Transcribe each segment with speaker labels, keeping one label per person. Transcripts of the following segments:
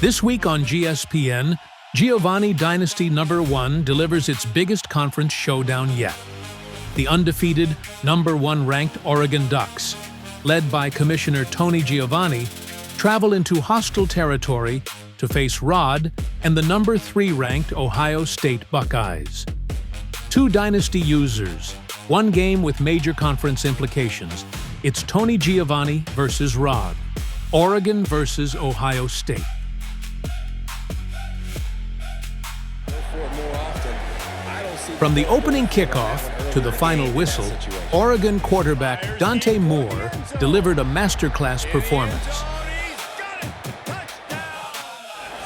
Speaker 1: This week on GSPN, Giovani Dynasty #1 delivers its biggest conference showdown yet. The undefeated, #1 ranked Oregon Ducks, led by Commissioner Tony Giovani, travel into hostile territory to face Rod and the #3 ranked Ohio State Buckeyes. Two Dynasty users, one game with major conference implications. It's Tony Giovani versus Rod, Oregon versus Ohio State. From the opening kickoff to the final whistle, Oregon quarterback Dante Moore delivered a masterclass performance.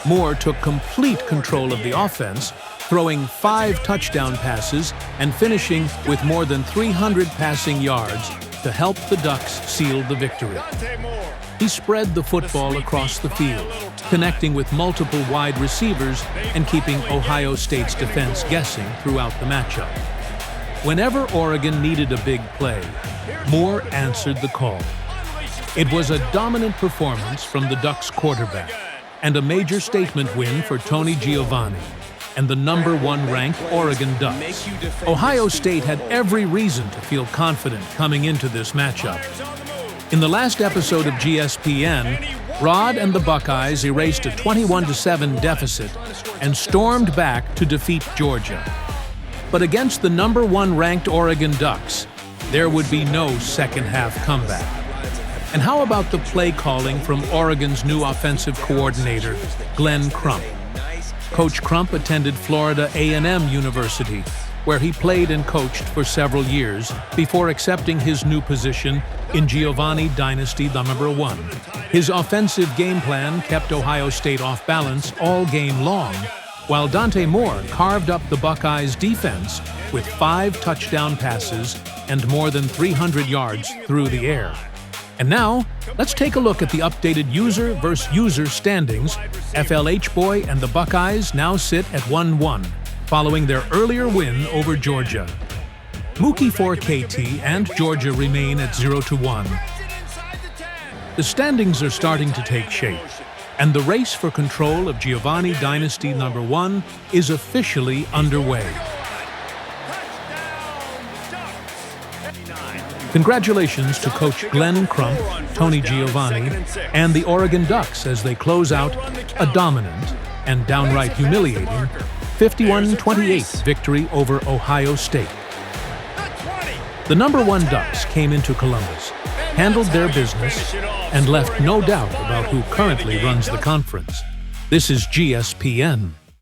Speaker 1: Moore took complete control of the offense, throwing 5 touchdown passes and finishing with more than 300 passing yards to help the Ducks seal the victory. He spread the football across the field, connecting with multiple wide receivers and keeping Ohio State's defense guessing throughout the matchup. Whenever Oregon needed a big play, Moore answered the call. It was a dominant performance from the Ducks quarterback and a major statement win for Tony Giovani and the #1 ranked Oregon Ducks. Ohio State had every reason to feel confident coming into this matchup. In the last episode of GSPN, Rod and the Buckeyes erased a 21-7 deficit and stormed back to defeat Georgia. But against the #1 ranked Oregon Ducks, there would be no second-half comeback. And how about the play calling from Oregon's new offensive coordinator, Glenn Crump? Coach Crump attended Florida A&M University, where he played and coached for several years before accepting his new position in Giovani Dynasty #1. His offensive game plan kept Ohio State off balance all game long, while Dante Moore carved up the Buckeyes' defense with 5 touchdown passes and more than 300 yards through the air. And now, let's take a look at the updated user versus user standings. FLH Boy and the Buckeyes now sit at 1-1, following their earlier win over Georgia. Mookie 4KT and Georgia remain at 0-1. The standings are starting to take shape, and the race for control of Giovani Dynasty #1 is officially underway. Congratulations to Coach Glenn Crump, Tony Giovani, and the Oregon Ducks as they close out a dominant and downright humiliating 51-28 victory over Ohio State. The #1 Ducks came into Columbus, handled their business, and left no doubt about who currently runs the conference. This is GSPN.